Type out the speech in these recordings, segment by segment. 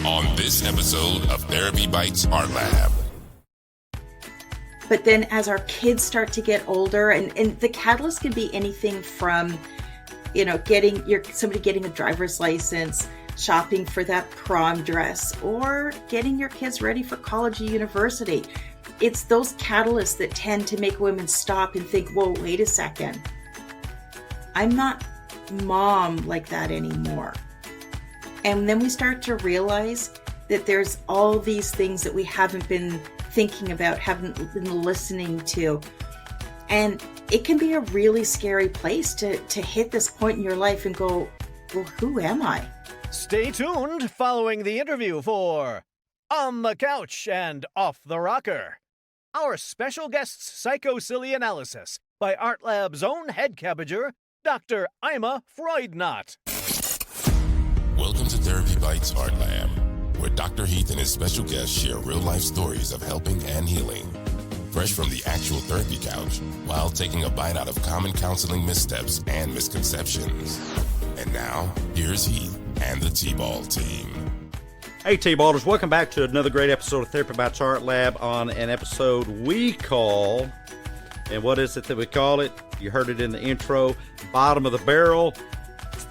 on this episode of Therapy Bites Art Lab. But then as our kids start to get older, and the catalyst can be anything from, somebody getting a driver's license, shopping for that prom dress, or getting your kids ready for college or university. It's those catalysts that tend to make women stop and think, whoa, wait a second. I'm not mom like that anymore. And then we start to realize that there's all these things that we haven't been thinking about, haven't been listening to. And it can be a really scary place to hit this point in your life and go, well, who am I? Stay tuned following the interview for On the Couch and Off the Rocker, our special guest's psycho-silly analysis by Art Lab's own head cabbager, Dr. Ima Freudnot. Welcome to Therapy Bites Art Lab, where Dr. Heath and his special guests share real-life stories of helping and healing, fresh from the actual therapy couch, while taking a bite out of common counseling missteps and misconceptions. And now, here's Heath and the T-Ball team. Hey T-Ballers, welcome back to another great episode of Therapy Bites Art Lab on an episode we call, and what is it that we call it? You heard it in the intro, Bottom of the Barrel.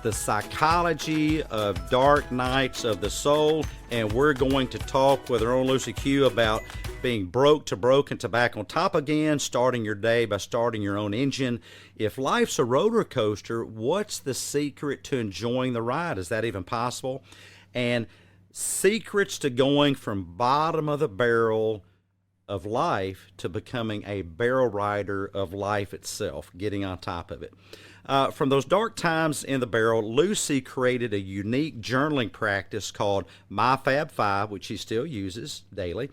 The psychology of dark nights of the soul, and we're going to talk with our own Lucy Q about being broke to broken to back on top again, starting your day by starting your own engine. If life's a roller coaster, what's the secret to enjoying the ride? Is that even possible? And secrets to going from bottom of the barrel of life to becoming a barrel rider of life itself, getting on top of it. From those dark times in the barrel, Lucy created a unique journaling practice called My Fab Five, which she still uses daily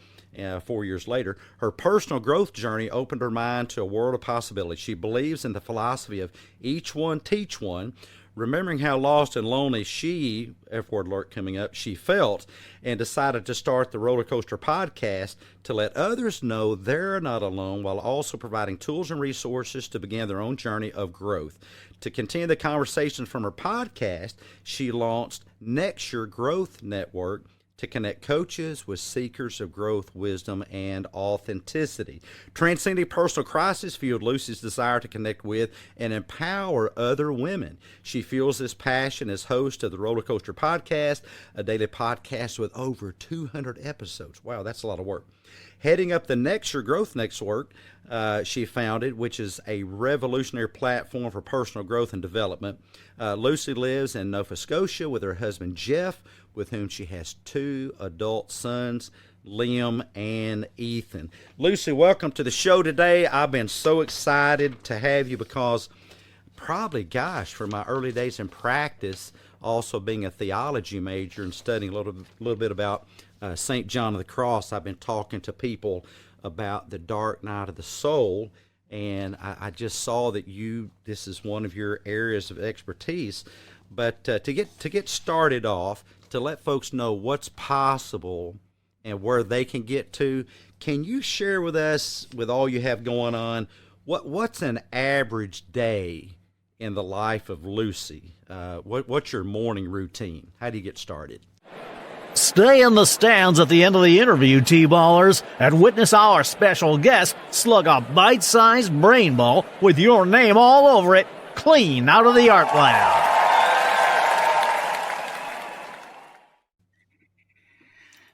4 years later. Her personal growth journey opened her mind to a world of possibility. She believes in the philosophy of each one teach one, remembering how lost and lonely she, F-word alert coming up, she felt, and decided to start the Roller Coaster podcast to let others know they're not alone, while also providing tools and resources to begin their own journey of growth. To continue the conversation from her podcast, she launched Next Your Growth Network to connect coaches with seekers of growth, wisdom, and authenticity. Transcending personal crisis fueled Lucy's desire to connect with and empower other women. She fuels this passion as host of the Roller Coaster Podcast, a daily podcast with over 200 episodes. Wow, that's a lot of work. Heading up the Next Your Growth Network, she founded, which is a revolutionary platform for personal growth and development. Lucy lives in Nova Scotia with her husband Jeff, with whom she has 2 adult sons, Liam and Ethan. Lucy, welcome to the show today. I've been so excited to have you because from my early days in practice, also being a theology major and studying a little bit about St. John of the Cross, I've been talking to people about the dark night of the soul, and I just saw that this is one of your areas of expertise. But to get started off, to let folks know what's possible and where they can get to, can you share with us, with all you have going on, what's an average day in the life of Lucy? What's your morning routine? How do you get started? Stay in the stands at the end of the interview, T-Ballers, and witness our special guest slug a bite-sized brain ball with your name all over it, clean out of the art lab.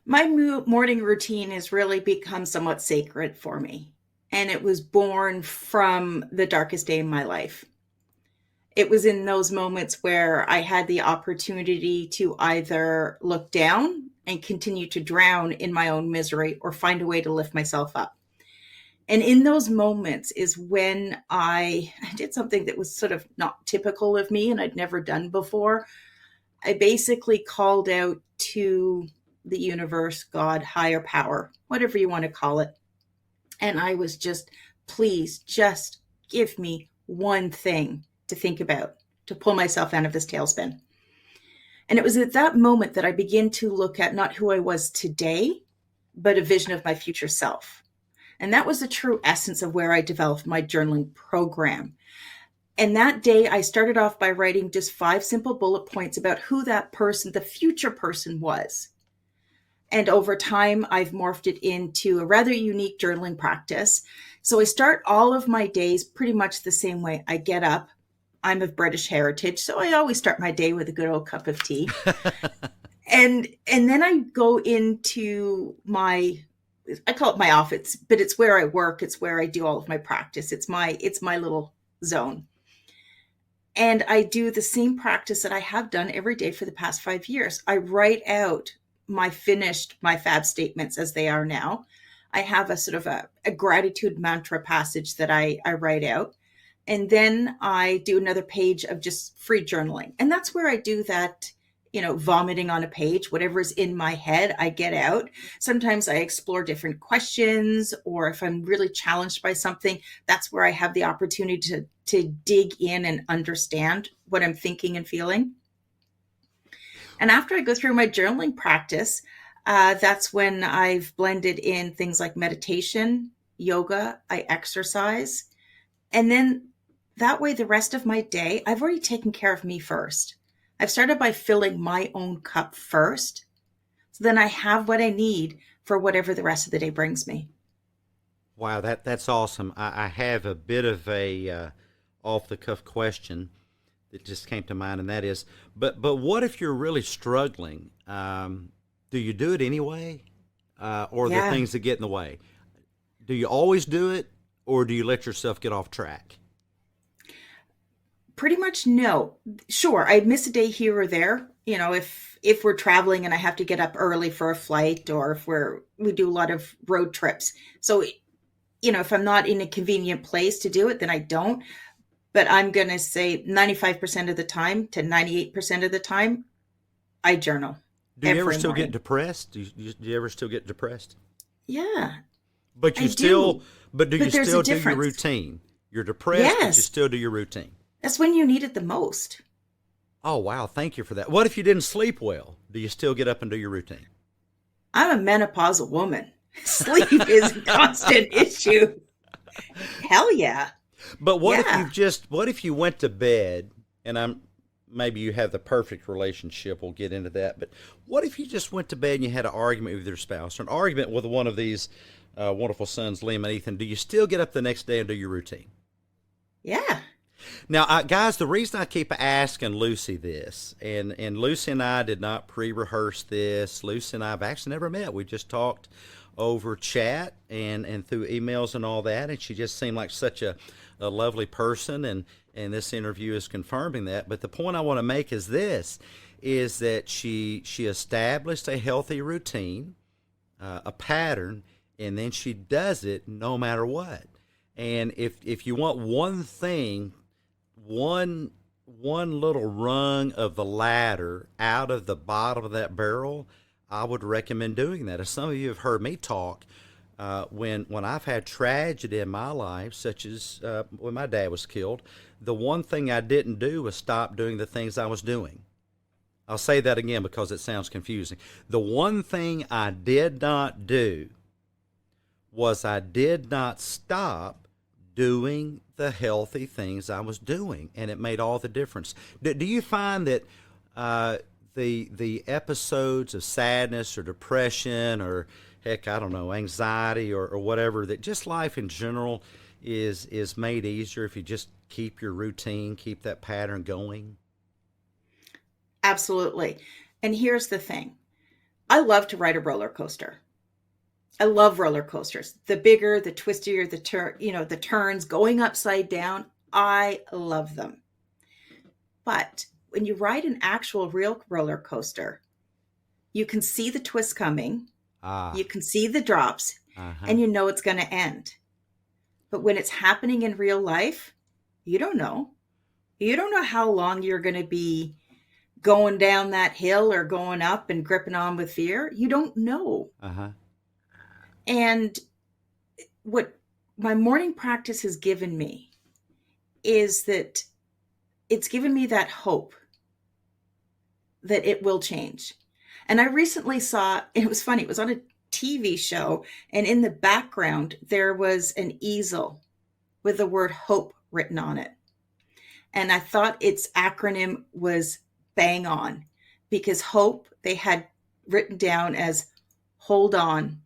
My morning routine has really become somewhat sacred for me, and it was born from the darkest day in my life. It was in those moments where I had the opportunity to either look down and continue to drown in my own misery or find a way to lift myself up. And in those moments is when I did something that was sort of not typical of me and I'd never done before. I basically called out to the universe, God, higher power, whatever you want to call it. And I was just, please just give me one thing to think about, to pull myself out of this tailspin. And it was at that moment that I began to look at not who I was today, but a vision of my future self. And that was the true essence of where I developed my journaling program. And that day, I started off by writing just 5 simple bullet points about who that person, the future person, was. And over time, I've morphed it into a rather unique journaling practice. So I start all of my days pretty much the same way. I get up. I'm of British heritage, so I always start my day with a good old cup of tea. And then I go into I call it my office, but it's where I work. It's where I do all of my practice. It's my little zone. And I do the same practice that I have done every day for the past 5 years. I write out my Fab statements as they are now. I have a sort of a gratitude mantra passage that I write out. And then I do another page of just free journaling. And that's where I do that, vomiting on a page, whatever's in my head, I get out. Sometimes I explore different questions, or if I'm really challenged by something, that's where I have the opportunity to dig in and understand what I'm thinking and feeling. And after I go through my journaling practice, that's when I've blended in things like meditation, yoga, I exercise. And then that way, the rest of my day, I've already taken care of me first. I've started by filling my own cup first. So then I have what I need for whatever the rest of the day brings me. Wow, that's awesome. I have a bit of a off-the-cuff question that just came to mind, and that is, but what if you're really struggling? Do you do it anyway? Or are there things that get in the way? Do you always do it, or do you let yourself get off track? Pretty much no. Sure, I miss a day here or there. If we're traveling and I have to get up early for a flight, or if we do a lot of road trips. So, if I'm not in a convenient place to do it, then I don't. But I'm going to say 95% of the time to 98% of the time, I journal. Do you ever still get depressed? Do you ever still get depressed? Yeah. But you still, but do you still do your routine? You're depressed, but you still do your routine. That's when you need it the most. Oh, wow. Thank you for that. What if you didn't sleep well? Do you still get up and do your routine? I'm a menopausal woman. Sleep is a constant issue. Hell yeah. But what if you went to bed, and maybe you have the perfect relationship, we'll get into that, but what if you just went to bed and you had an argument with your spouse, or an argument with one of these wonderful sons, Liam and Ethan? Do you still get up the next day and do your routine? Yeah. Now, guys, the reason I keep asking Lucy this, and Lucy and I did not pre-rehearse this. Lucy and I have actually never met. We just talked over chat and through emails and all that, and she just seemed like such a lovely person, and this interview is confirming that. But the point I want to make is this, is that she established a healthy routine, a pattern, and then she does it no matter what. And if you want one thing, one little rung of the ladder out of the bottom of that barrel, I would recommend doing that. As some of you have heard me talk, when I've had tragedy in my life, such as when my dad was killed, the one thing I didn't do was stop doing the things I was doing. I'll say that again because it sounds confusing. The one thing I did not do was I did not stop doing the healthy things I was doing, and it made all the difference. Do you find that the episodes of sadness or depression or, heck, I don't know, anxiety or whatever, that just life in general is made easier if you just keep your routine, keep that pattern going? Absolutely. And here's the thing. I love to ride a roller coaster. I love roller coasters. The bigger, the twistier, the turns, going upside down. I love them. But when you ride an actual real roller coaster, you can see the twist coming. You can see the drops, and you know it's going to end. But when it's happening in real life, you don't know. You don't know how long you're going to be going down that hill or going up and gripping on with fear. You don't know. And what my morning practice has given me is that it's given me that hope that it will change. And I recently saw, it was funny, it was on a TV show, and in the background, there was an easel with the word hope written on it. And I thought its acronym was bang on, because hope they had written down as hold on,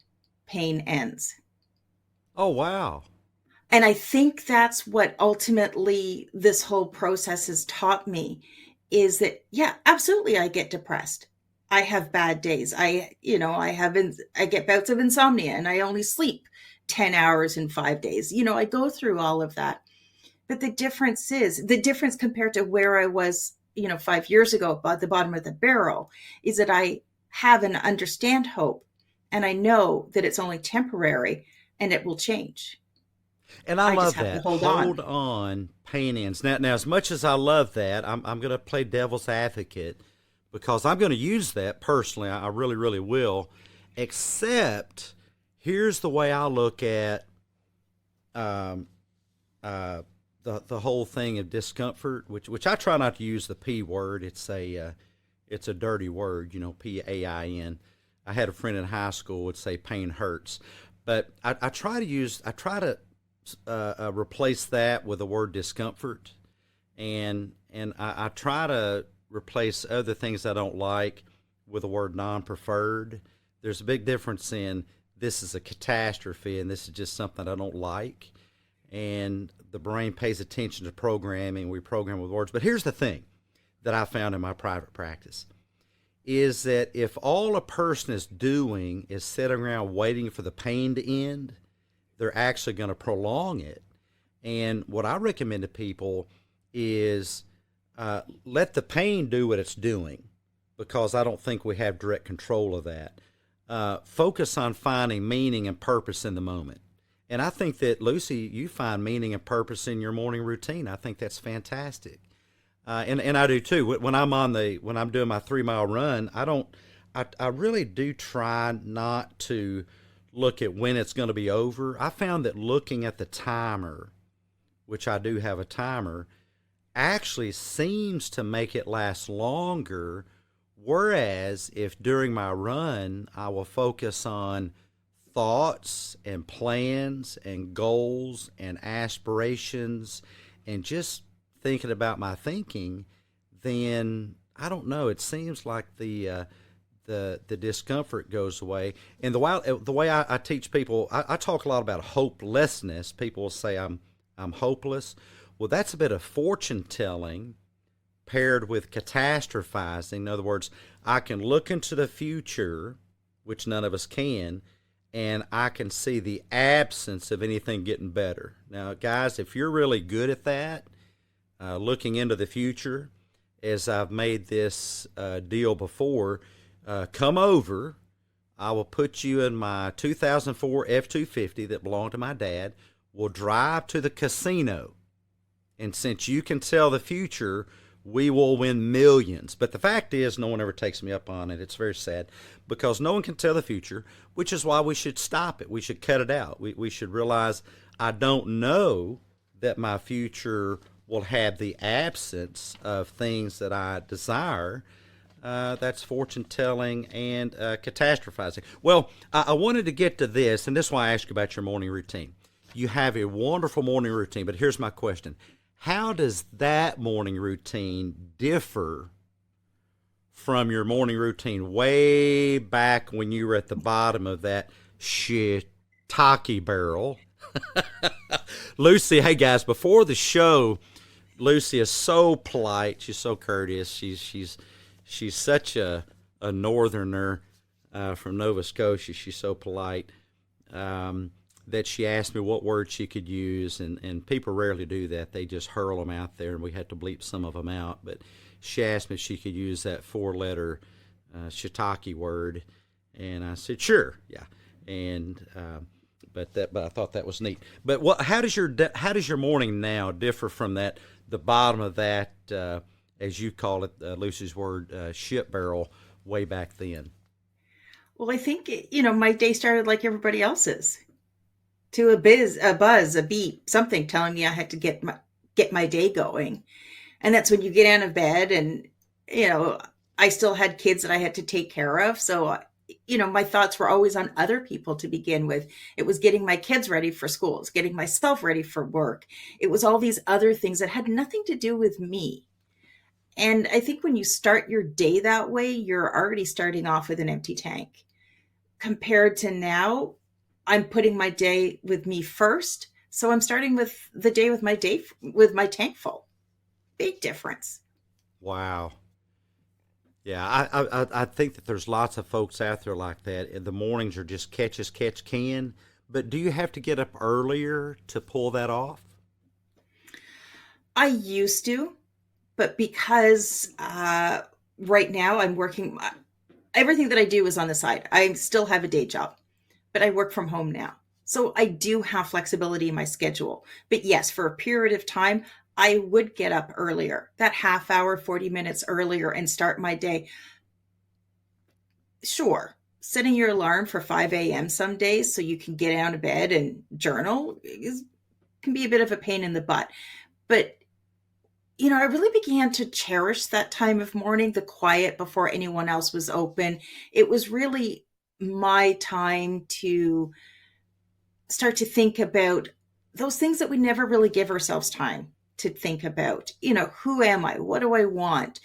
pain ends. Oh, wow. And I think that's what ultimately this whole process has taught me is that, yeah, absolutely, I get depressed. I have bad days. I get bouts of insomnia and I only sleep 10 hours in 5 days. I go through all of that. But the difference compared to where I was, 5 years ago at the bottom of the barrel is that I have and understand hope. And I know that it's only temporary and it will change. And I I just love have to that. hold on. Hold on, pain ends. Now, as much as I love that, I'm going to play devil's advocate because I'm going to use that personally. I really, really will. Except, here's the way I look at the whole thing of discomfort, which I try not to use the P word. It's a dirty word, PAIN. I had a friend in high school would say pain hurts, but I try to replace that with the word discomfort, and I try to replace other things I don't like with the word non-preferred. There's a big difference in this is a catastrophe and this is just something I don't like, and the brain pays attention to programming. We program with words. But here's the thing that I found in my private practice is that if all a person is doing is sitting around waiting for the pain to end, they're actually going to prolong it. And what I recommend to people is let the pain do what it's doing, because I don't think we have direct control of that. Focus on finding meaning and purpose in the moment. And I think that, Lucy, you find meaning and purpose in your morning routine. I think that's fantastic. And I do too. When I'm doing my 3 mile run, I really do try not to look at when it's going to be over. I found that looking at the timer, which I do have a timer, actually seems to make it last longer. Whereas if during my run, I will focus on thoughts and plans and goals and aspirations and just thinking about my thinking, then I don't know. It seems like the discomfort goes away. And the way I teach people, I talk a lot about hopelessness. People will say I'm hopeless. Well, that's a bit of fortune telling paired with catastrophizing. In other words, I can look into the future, which none of us can, and I can see the absence of anything getting better. Now, guys, if you're really good at that, looking into the future, as I've made this deal before, come over. I will put you in my 2004 F-250 that belonged to my dad. We'll drive to the casino. And since you can tell the future, we will win millions. But the fact is, no one ever takes me up on it. It's very sad because no one can tell the future, which is why we should stop it. We should cut it out. We should realize I don't know that my future will have the absence of things that I desire. That's fortune telling and catastrophizing. Well, I wanted to get to this, and this is why I asked you about your morning routine. You have a wonderful morning routine, but here's my question. How does that morning routine differ from your morning routine way back when you were at the bottom of that shiitake barrel? Lucy, hey guys, before the show, Lucy is so polite. She's so courteous. She's such a northerner from Nova Scotia. She's so polite that she asked me what words she could use, and people rarely do that. They just hurl them out there, and we had to bleep some of them out. But she asked me if she could use that 4-letter shiitake word, and I said sure, yeah. And but I thought that was neat. But how does your morning now differ from the bottom of that, as you call it, Lucy's word, shit barrel way back then? Well, I think, my day started like everybody else's, to a buzz, a beep, something telling me I had to get my day going. And that's when you get out of bed, and, I still had kids that I had to take care of. So, my thoughts were always on other people to begin with. It was getting my kids ready for schools, getting myself ready for work. It was all these other things that had nothing to do with me. And I think when you start your day that way, you're already starting off with an empty tank. compared to now, I'm putting my day with me first. So I'm starting with the day with my tank full. Big difference. Wow. Yeah, I think that there's lots of folks out there like that, and the mornings are just catch as catch can. But do you have to get up earlier to pull that off? I used to, but because right now I'm working, everything that I do is on the side. I still have a day job, but I work from home now. So I do have flexibility in my schedule. But yes, for a period of time, I would get up earlier, that half hour, 40 minutes earlier, and start my day. Sure, setting your alarm for 5 a.m. some days so you can get out of bed and journal can be a bit of a pain in the butt. But I really began to cherish that time of morning, the quiet before anyone else was open. It was really my time to start to think about those things that we never really give ourselves time to think about. Who am I? What do I want?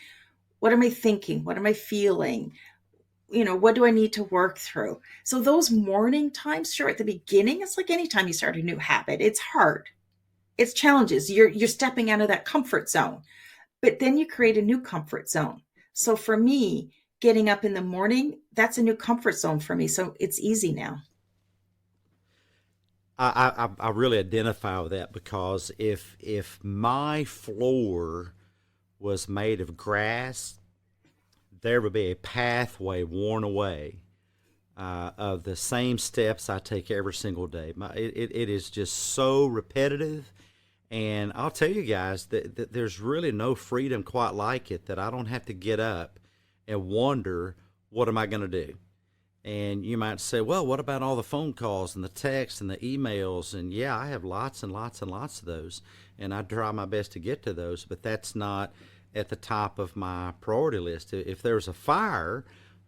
What am I thinking? What am I feeling? What do I need to work through? So those morning times, sure, at the beginning, it's like any time you start a new habit, it's hard. It's challenges. You're stepping out of that comfort zone, but then you create a new comfort zone. So for me, getting up in the morning, that's a new comfort zone for me. So it's easy now. I really identify with that because if my floor was made of grass, there would be a pathway worn away of the same steps I take every single day. It is just so repetitive. And I'll tell you guys that there's really no freedom quite like it, that I don't have to get up and wonder, what am I going to do? And you might say, well, what about all the phone calls and the texts and the emails? And yeah, I have lots and lots and lots of those. And I try my best to get to those, but that's not at the top of my priority list. If there's a fire,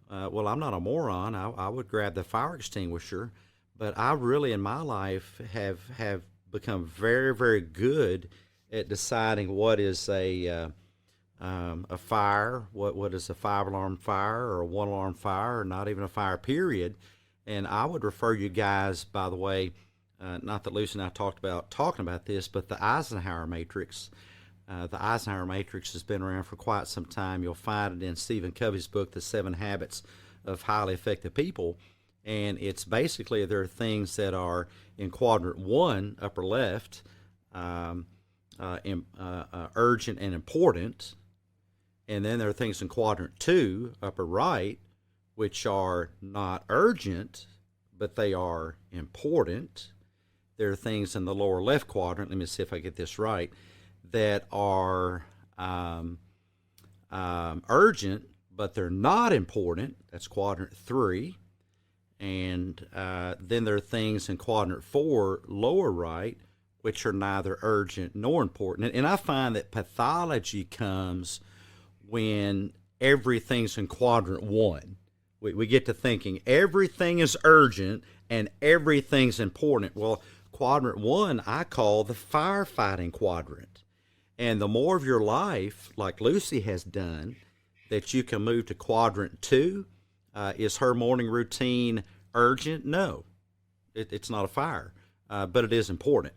well, I'm not a moron. I would grab the fire extinguisher. But I really, in my life, have become very, very good at deciding what is a fire, what is a 5-alarm fire or a 1-alarm fire, or not even a fire, period. And I would refer you guys, by the way, not that Lucy and I talking about this, but the Eisenhower matrix. The Eisenhower matrix has been around for quite some time. You'll find it in Stephen Covey's book, The 7 Habits of Highly Effective People. And it's basically, there are things that are in quadrant 1, upper left, urgent and important. And then there are things in quadrant 2, upper right, which are not urgent, but they are important. There are things in the lower left quadrant, let me see if I get this right, that are urgent, but they're not important. That's quadrant 3. And then there are things in quadrant 4, lower right, which are neither urgent nor important. And I find that pathology comes when everything's in quadrant 1. We get to thinking everything is urgent and everything's important. Well, quadrant 1 I call the firefighting quadrant. And the more of your life, like Lucy has done, that you can move to quadrant 2. Is her morning routine urgent? No, it's not a fire, but it is important.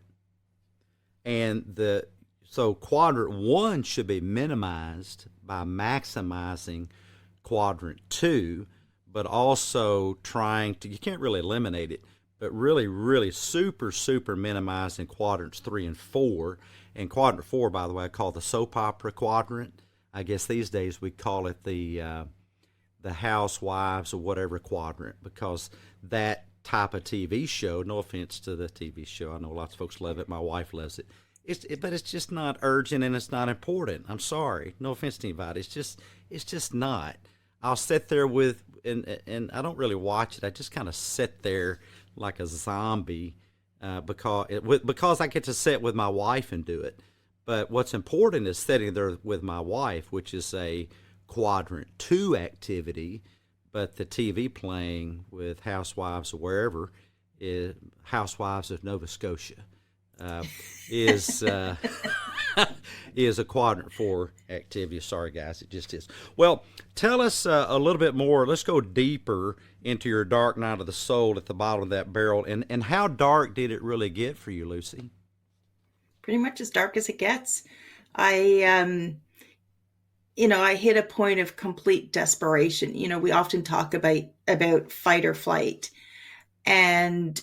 And so quadrant 1 should be minimized by maximizing quadrant 2, but also trying to, you can't really eliminate it, but really, really super, super minimizing quadrants 3 and 4. And quadrant 4, by the way, I call the soap opera quadrant. I guess these days we call it the Housewives or whatever quadrant, because that type of TV show, no offense to the TV show, I know lots of folks love it, my wife loves it, but it's just not urgent and it's not important. I'm sorry, no offense to anybody, it's just not. I'll sit there and I don't really watch it, I just kind of sit there like a zombie because I get to sit with my wife and do it. But what's important is sitting there with my wife, which is a quadrant 2 activity, but the TV playing with Housewives or wherever is Housewives of Nova Scotia. is is a quadrant 4 activity. Sorry, guys, it just is. Well, tell us a little bit more. Let's go deeper into your dark night of the soul at the bottom of that barrel, and how dark did it really get for you, Lucy? Pretty much as dark as it gets. I I hit a point of complete desperation. We often talk about fight or flight, and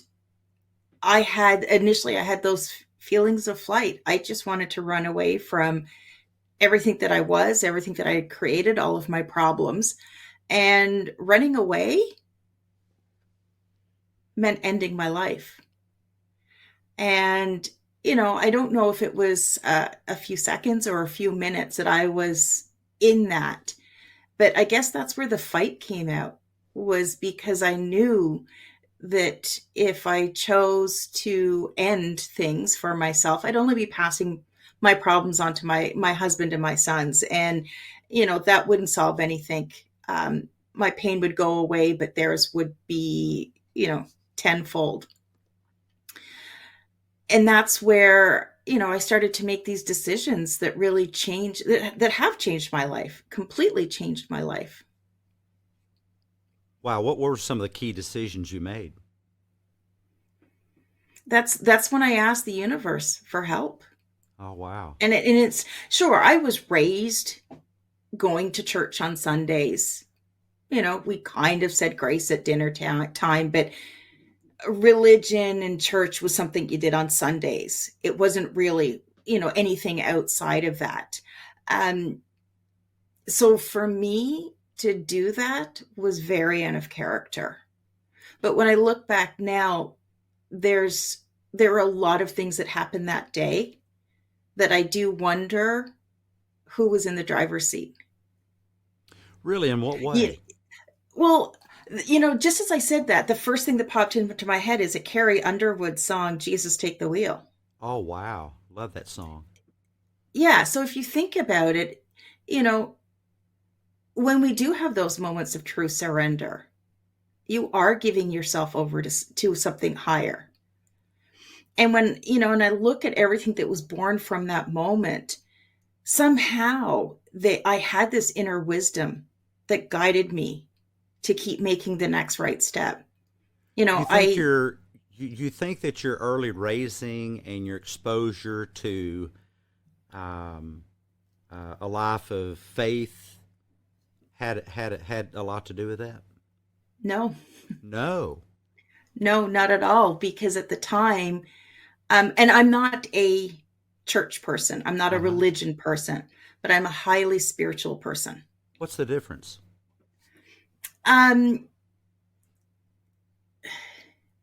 initially I had those feelings of flight. I just wanted to run away from everything that I was, everything that I had created, all of my problems. And running away meant ending my life. And, I don't know if it was a few seconds or a few minutes that I was in that, but I guess that's where the fight came out, was because I knew that if I chose to end things for myself, I'd only be passing my problems on to my husband and my sons. And, that wouldn't solve anything. My pain would go away, but theirs would be, tenfold. And that's where, I started to make these decisions that really that have changed my life, completely changed my life. Wow, what were some of the key decisions you made? That's when I asked the universe for help. Oh, wow. And it's sure, I was raised going to church on Sundays. We kind of said grace at dinner time, but religion and church was something you did on Sundays. It wasn't really, anything outside of that. So for me to do that was very out of character. But when I look back now, there are a lot of things that happened that day that I do wonder who was in the driver's seat. Really? In what way? Yeah. Well, just as I said that, the first thing that popped into my head is a Carrie Underwood song, Jesus Take the Wheel. Oh, wow. Love that song. Yeah. So if you think about it, when we do have those moments of true surrender, you are giving yourself over to something higher. And when, and I look at everything that was born from that moment, somehow I had this inner wisdom that guided me to keep making the next right step. You think that your early raising and your exposure to a life of faith had a lot to do with that? No, not at all. Because at the time, and I'm not a church person. I'm not a religion person, but I'm a highly spiritual person. What's the difference?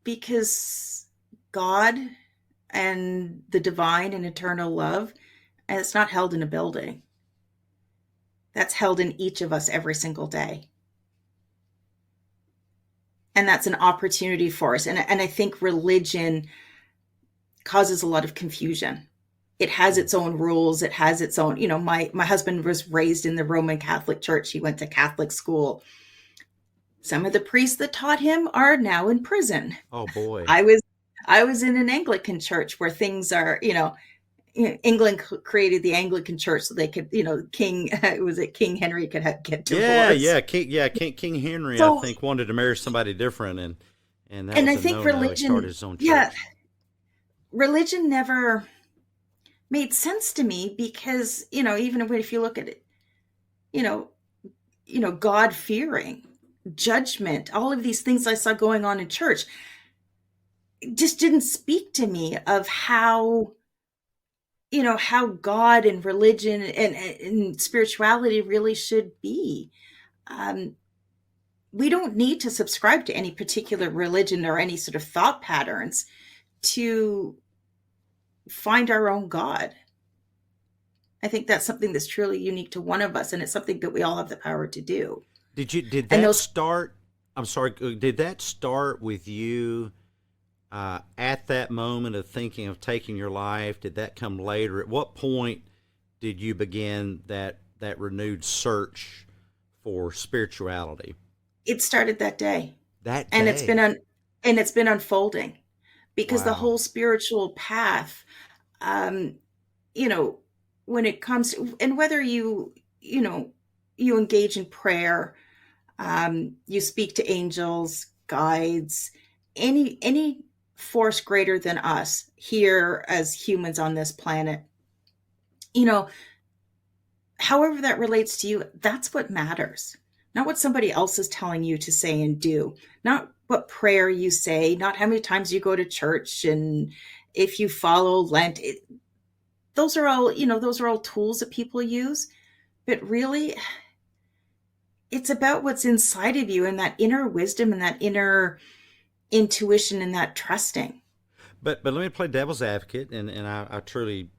Because God and the divine and eternal love, and it's not held in a building. That's held in each of us every single day. And that's an opportunity for us. And I think religion causes a lot of confusion. It has its own rules. It has its own, my husband was raised in the Roman Catholic Church. He went to Catholic school. Some of the priests that taught him are now in prison. Oh boy. I was in an Anglican church where things are, England created the Anglican church so they could, King Henry could get divorced. King Henry, so, I think, wanted to marry somebody different, and I think religion started his own church. Yeah, religion never made sense to me because, even if you look at it, God fearing, judgment, all of these things I saw going on in church just didn't speak to me of how God and religion and spirituality really should be. We don't need to subscribe to any particular religion or any sort of thought patterns to find our own God. I think that's something that's truly unique to one of us, and it's something that we all have the power to do. Did that start with you at that moment of thinking of taking your life? Did that come later? At what point did you begin that renewed search for spirituality? It started that day. That day. And it's been unfolding. because the Wow. whole spiritual path, um, you know, when it comes to, and whether you know, you engage in prayer, you speak to angels, guides, any force greater than us here as humans on this planet, you know, however that relates to you, that's what matters. Not what somebody else is telling you to say and do, not what prayer you say, not how many times you go to church and if you follow Lent. Those are all, those are all tools that people use. But really, it's about what's inside of you and that inner wisdom and that inner intuition and that trusting. But let me play devil's advocate, and I truly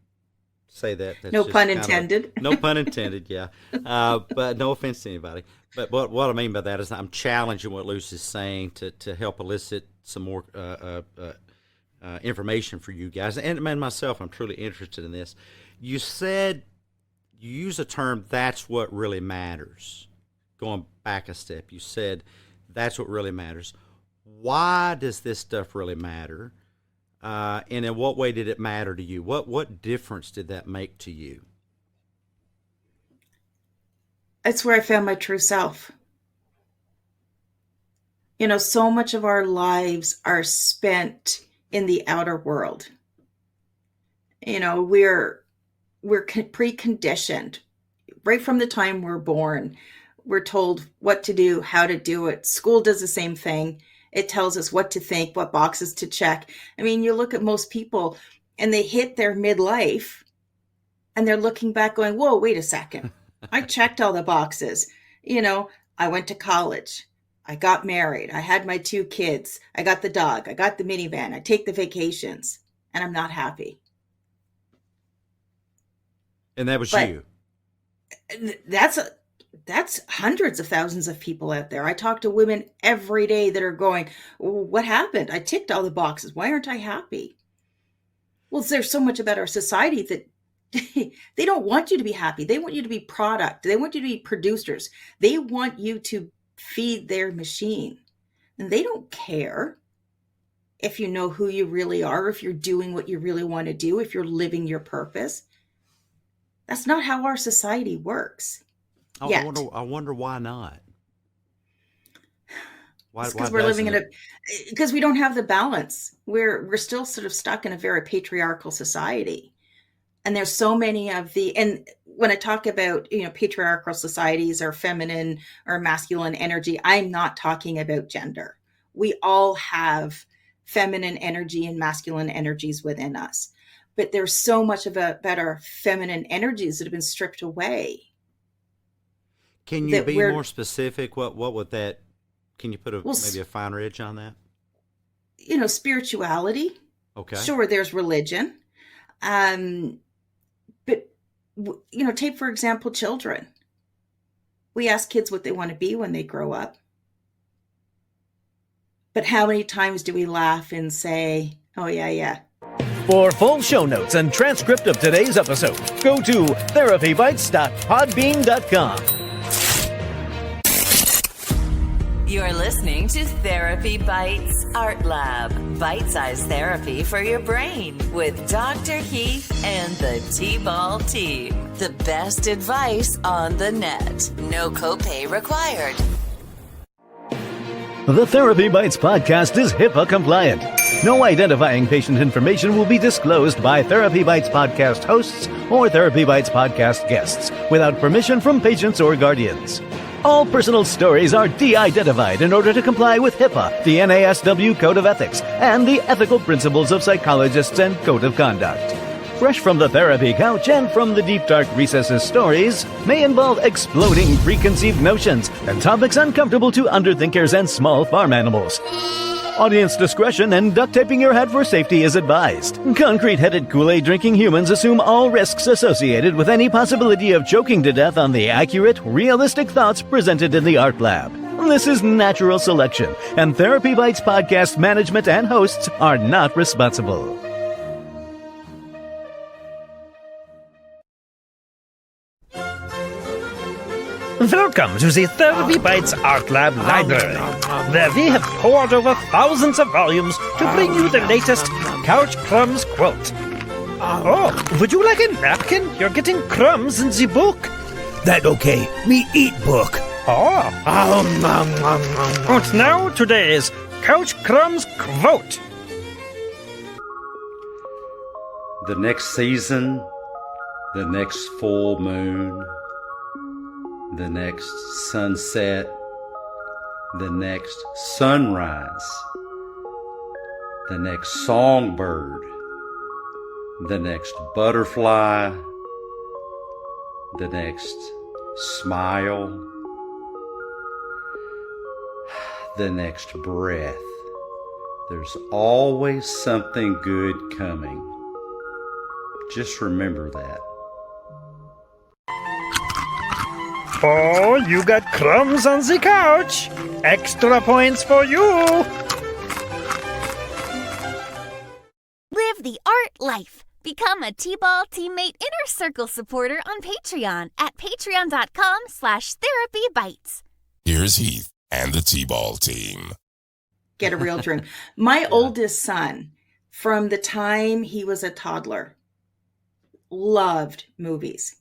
say that. That's No just pun kind of intended. no pun intended, yeah. But no offense to anybody. But what I mean by that is I'm challenging what Luce is saying to help elicit some more information for you guys. And myself, I'm truly interested in this. You said, you use a term, that's what really matters. Going back a step, you said that's what really matters. Why does this stuff really matter? And in what way did it matter to you? What difference did that make to you? It's where I found my true self. So much of our lives are spent in the outer world. We're preconditioned right from the time we're born. We're told what to do, how to do it. School does the same thing. It tells us what to think, what boxes to check. I mean, you look at most people and they hit their midlife and they're looking back going, whoa, wait a second. I checked all the boxes. I went to college. I got married. I had my 2 kids. I got the dog. I got the minivan. I take the vacations and I'm not happy. And that was But you. That's hundreds of thousands of people out there. I talk to women every day that are going, what happened? I ticked all the boxes. Why aren't I happy? Well, there's so much about our society that they don't want you to be happy. They want you to be product. They want you to be producers. They want you to feed their machine. And they don't care if you know who you really are, if you're doing what you really want to do, if you're living your purpose. That's not how our society works. I wonder why not. Why because we're living in because we don't have the balance. We're still sort of stuck in a very patriarchal society. And there's so many and when I talk about, patriarchal societies or feminine or masculine energy, I'm not talking about gender. We all have feminine energy and masculine energies within us. But there's so much about our feminine energies that have been stripped away. Can you be more specific? What would that, can you put maybe a finer edge on that? Spirituality. Okay. Sure, there's religion. But, take, for example, children. We ask kids what they want to be when they grow up. But how many times do we laugh and say, oh, yeah. For full show notes and transcript of today's episode, go to therapybites.podbean.com. You're listening to Therapy Bites Art Lab, bite-sized therapy for your brain with Dr. Heath and the T-Ball team. The best advice on the net. No copay required. The Therapy Bites podcast is HIPAA compliant. No identifying patient information will be disclosed by Therapy Bites podcast hosts or Therapy Bites podcast guests without permission from patients or guardians. All personal stories are de-identified in order to comply with HIPAA, the NASW Code of Ethics, and the ethical principles of psychologists and Code of Conduct. Fresh from the therapy couch and from the deep dark recesses, stories may involve exploding preconceived notions and topics uncomfortable to underthinkers and small farm animals. Audience discretion and duct taping your head for safety is advised. Concrete-headed Kool-Aid drinking humans assume all risks associated with any possibility of choking to death on the accurate, realistic thoughts presented in the Art Lab. This is natural selection, and Therapy Bites podcast management and hosts are not responsible. Welcome to the Therapy Bites Art Lab Library, where we have poured over thousands of volumes to bring you the latest Couch Crumbs quote. Oh, would you like a napkin? You're getting crumbs in the book. That okay. Me eat book. Oh. And now today's Couch Crumbs quote. The next season, the next full moon, the next sunset, the next sunrise, the next songbird, the next butterfly, the next smile, the next breath. There's always something good coming. Just remember that. Oh, you got crumbs on the couch. Extra points for you. Live the art life. Become a T-Ball Teammate Inner Circle supporter on Patreon at patreon.com/therapybites. Here's Heath and the T-Ball team. Get a real drink. My oldest son, from the time he was a toddler, loved movies.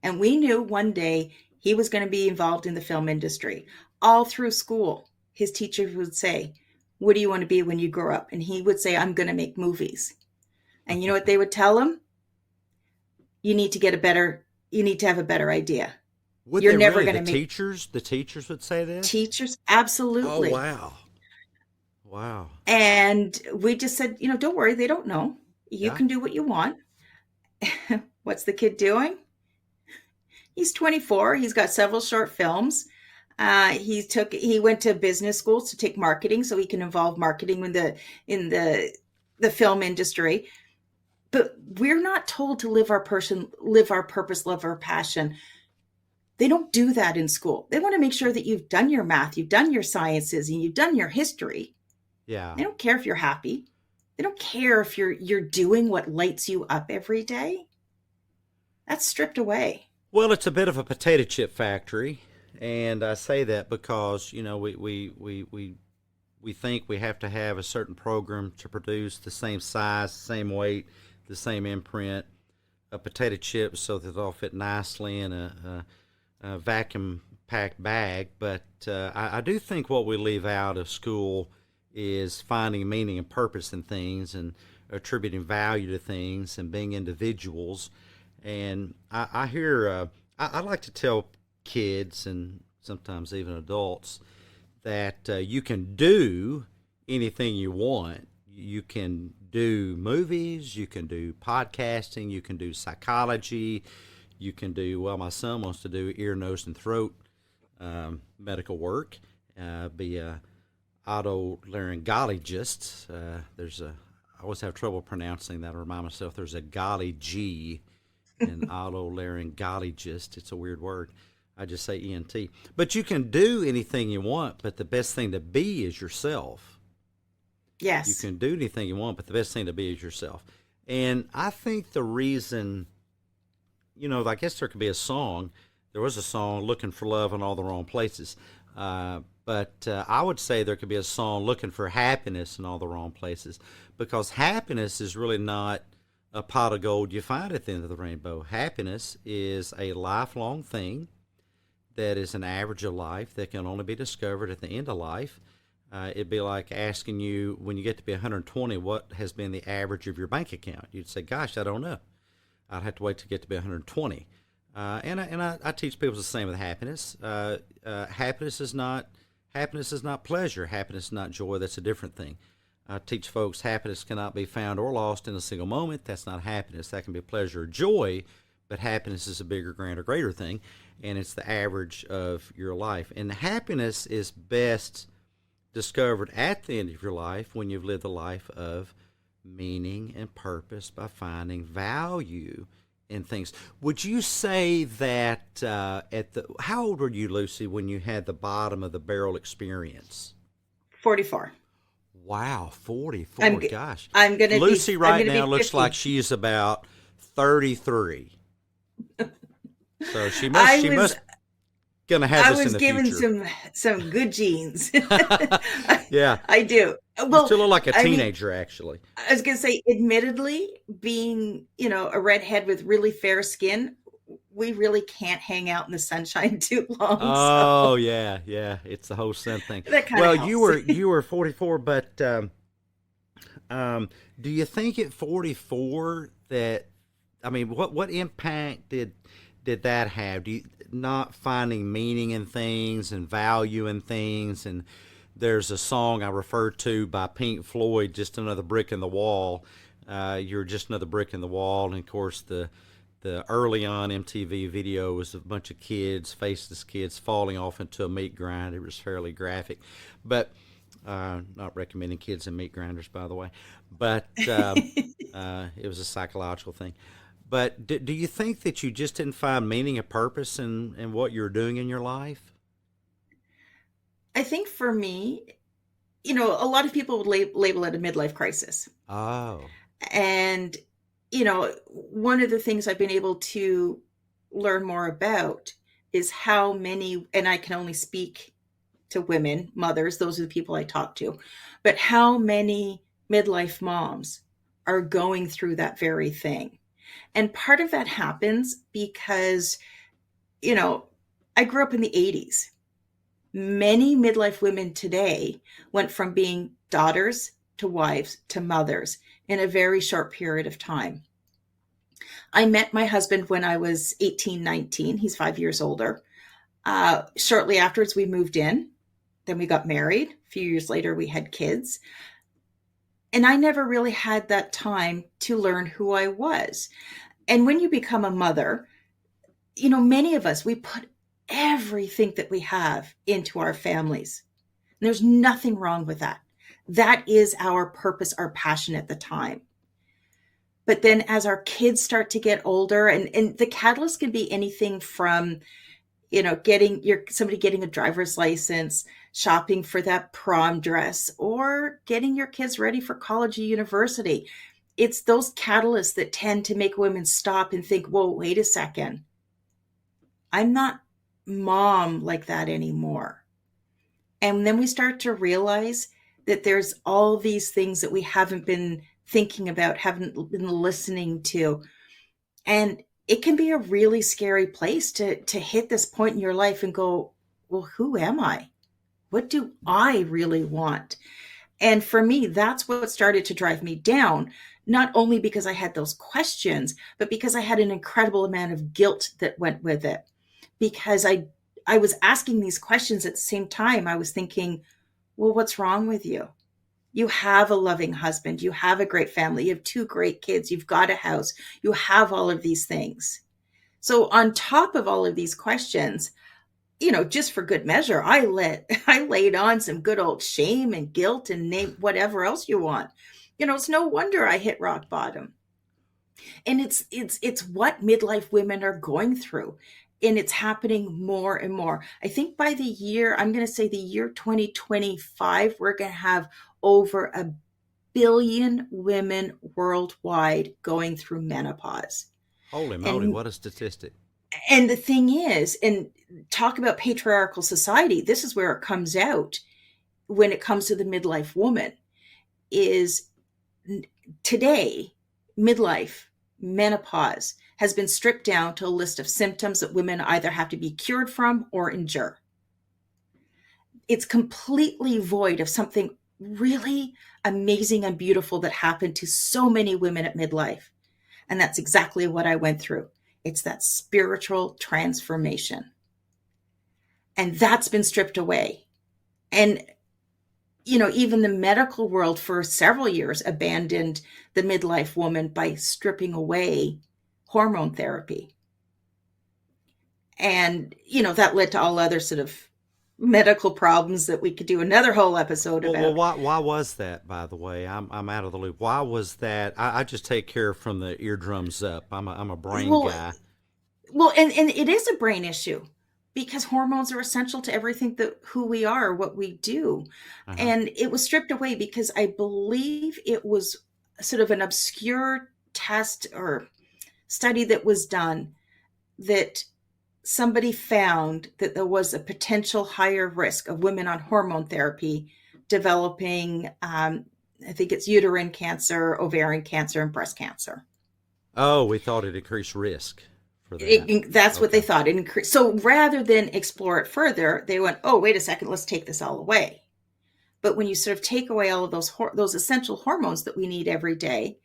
And we knew one day he was going to be involved in the film industry. All through school, his teachers would say, "What do you want to be when you grow up?" And he would say, "I'm going to make movies." And you know what they would tell him? You need to have a better idea. You're never going to make teachers. The teachers would say this. Teachers, absolutely. Oh wow. And we just said, don't worry, they don't know. You can do what you want. What's the kid doing? He's 24. He's got several short films. He went to business school to take marketing, so he can involve marketing in the film industry. But we're not told to live our purpose, live our passion. They don't do that in school. They want to make sure that you've done your math, you've done your sciences, and you've done your history. Yeah. They don't care if you're happy. They don't care if you're doing what lights you up every day. That's stripped away. Well, it's a bit of a potato chip factory, and I say that because we think we have to have a certain program to produce the same size, same weight, the same imprint, a potato chip so that they'll fit nicely in a vacuum packed bag. But I do think what we leave out of school is finding meaning and purpose in things and attributing value to things and being individuals. And I hear, I like to tell kids and sometimes even adults that you can do anything you want. You can do movies, you can do podcasting, you can do psychology, you can do, my son wants to do ear, nose, and throat medical work, be a otolaryngologist. I always have trouble pronouncing that. I remind myself there's a golly G in otolaryngologist. It's a weird word. I just say ENT. But you can do anything you want, but the best thing to be is yourself. Yes. You can do anything you want, but the best thing to be is yourself. And I think the reason, I guess there could be a song. There was a song, Looking for Love in All the Wrong Places. But I would say there could be a song, Looking for Happiness in All the Wrong Places, because happiness is really not a pot of gold you find at the end of the rainbow. Happiness is a lifelong thing that is an average of life that can only be discovered at the end of life. It'd be like asking you, when you get to be 120, what has been the average of your bank account? You'd say, gosh, I don't know. I'd have to wait to get to be 120. And I teach people the same with happiness. Happiness is not pleasure. Happiness is not joy. That's a different thing. I teach folks happiness cannot be found or lost in a single moment. That's not happiness. That can be pleasure or joy, but happiness is a bigger, grander, greater thing, and it's the average of your life. And happiness is best discovered at the end of your life when you've lived a life of meaning and purpose by finding value in things. Would you say that how old were you, Lucy, when you had the bottom of the barrel experience? 44. Wow, 44. Gosh. I'm gonna Lucy right now looks 50. like she's about 33. So she must going to have I this in was the given future. some good genes. Yeah. I do. You still look like a I mean, teenager, actually. I was gonna say, admittedly, being, a redhead with really fair skin, we really can't hang out in the sunshine too long. Oh So yeah, yeah. It's the whole sun thing. that kind of Well, helps. you were 44, but do you think at 44 that I mean, what impact did that have? Do you not finding meaning in things and value in things? And there's a song I referred to by Pink Floyd, "Just Another Brick in the Wall." You're just another brick in the wall, and of course the early on MTV video was a bunch of kids, faceless kids, falling off into a meat grinder. It was fairly graphic, but not recommending kids in meat grinders, by the way. But it was a psychological thing. But do you think that you just didn't find meaning and purpose in what you're doing in your life? I think for me, a lot of people would label it a midlife crisis. Oh, And, one of the things I've been able to learn more about is how many, and I can only speak to women, mothers, those are the people I talk to, but how many midlife moms are going through that very thing. And part of that happens because, I grew up in the 80s. Many midlife women today went from being daughters to wives to mothers in a very short period of time. I met my husband when I was 18, 19. He's 5 years older. Shortly afterwards, we moved in. Then we got married. A few years later, we had kids. And I never really had that time to learn who I was. And when you become a mother, many of us, we put everything that we have into our families. And there's nothing wrong with that. That is our purpose, our passion at the time. But then as our kids start to get older, and the catalyst can be anything from, somebody getting a driver's license, shopping for that prom dress, or getting your kids ready for college or university. It's those catalysts that tend to make women stop and think, whoa, wait a second. I'm not mom like that anymore. And then we start to realize that there's all these things that we haven't been thinking about, haven't been listening to. And it can be a really scary place to hit this point in your life and go, well, who am I? What do I really want? And for me, that's what started to drive me down, not only because I had those questions, but because I had an incredible amount of guilt that went with it. Because I was asking these questions at the same time. I was thinking, well, what's wrong with you? You have a loving husband. You have a great family. You have 2 great kids. You've got a house. You have all of these things. So on top of all of these questions, just for good measure, I laid on some good old shame and guilt and name whatever else you want. It's no wonder I hit rock bottom. And it's what midlife women are going through. And it's happening more and more. I think by the year 2025, we're going to have over 1 billion women worldwide going through menopause. holy moly! What a statistic! And the thing is, and talk about patriarchal society, this is where it comes out when it comes to the midlife woman, is today, midlife, menopause has been stripped down to a list of symptoms that women either have to be cured from or endure. It's completely void of something really amazing and beautiful that happened to so many women at midlife. And that's exactly what I went through. It's that spiritual transformation. And that's been stripped away. And, even the medical world for several years abandoned the midlife woman by stripping away hormone therapy. And, that led to all other sort of medical problems that we could do another whole episode about. Well, why was that, by the way? I'm out of the loop. Why was that? I just take care from the eardrums up. I'm a brain guy. Well, and it is a brain issue because hormones are essential to everything who we are, what we do. Uh-huh. And it was stripped away because I believe it was sort of an obscure test or study that was done that somebody found that there was a potential higher risk of women on hormone therapy developing, I think it's uterine cancer, ovarian cancer, and breast cancer. Oh, we thought it increased risk for that. That's what they Okay. thought. It increased. So rather than explore it further, they went, oh, wait a second, let's take this all away. But when you sort of take away all of those essential hormones that we need every day,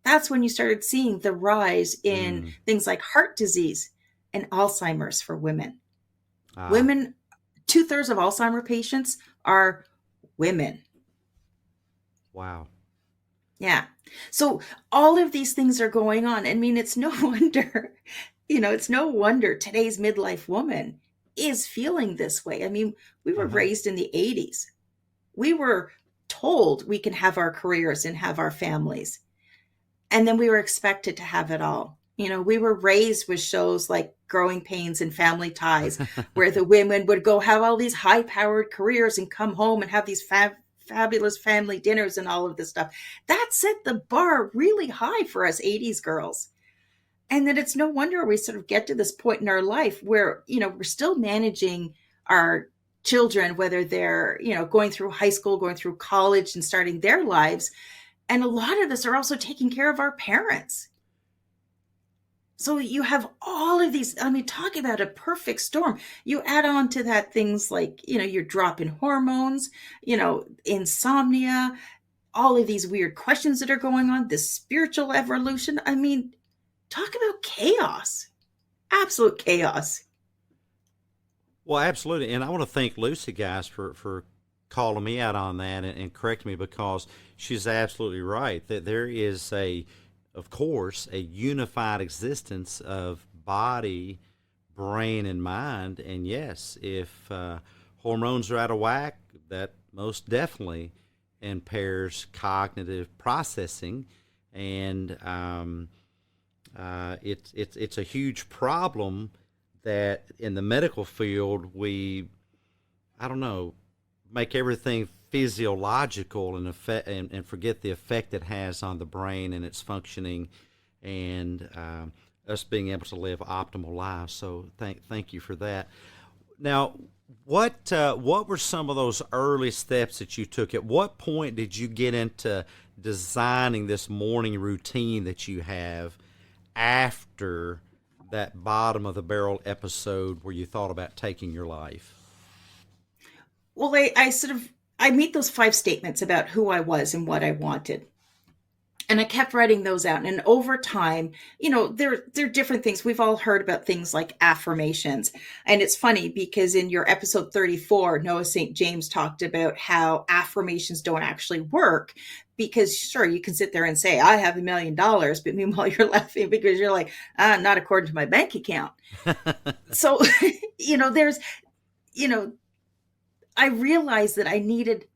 that's when you started seeing the rise in things like heart disease and Alzheimer's for women. Ah, Women, 2/3 of Alzheimer patients are women. wow. Yeah. So all of these things are going on. I mean, it's no wonder, it's no wonder today's midlife woman is feeling this way. I mean, we were Uh-huh. raised in the 80s. We were told we can have our careers and have our families. And then we were expected to have it all. We were raised with shows like Growing Pains and Family Ties, where the women would go have all these high-powered careers and come home and have these fabulous family dinners and all of this stuff. That set the bar really high for us 80s girls. And then it's no wonder we sort of get to this point in our life where, we're still managing our children, whether they're, going through high school, going through college and starting their lives. And a lot of us are also taking care of our parents. So you have all of these, I mean, talk about a perfect storm. You add on to that things like, your drop in hormones, insomnia, all of these weird questions that are going on, this spiritual evolution. I mean, talk about chaos, absolute chaos. Well, absolutely. And I want to thank Lucy, guys, for calling me out on that and correcting me, because she's absolutely right that there is of course, a unified existence of body, brain, and mind. And yes, if hormones are out of whack, that most definitely impairs cognitive processing, and it's a huge problem that in the medical field I don't know, make everything physiological and forget the effect it has on the brain and its functioning, and us being able to live optimal lives. So thank you for that. Now, what were some of those early steps that you took? At what point did you get into designing this morning routine that you have after that bottom of the barrel episode where you thought about taking your life? Well, I made those 5 statements about who I was and what I wanted. And I kept writing those out. And over time, there are different things. We've all heard about things like affirmations. And it's funny because in your episode 34, Noah St. James talked about how affirmations don't actually work, because sure, you can sit there and say, I have $1 million, but meanwhile you're laughing because you're like, not according to my bank account. So, there's, I realized that I needed,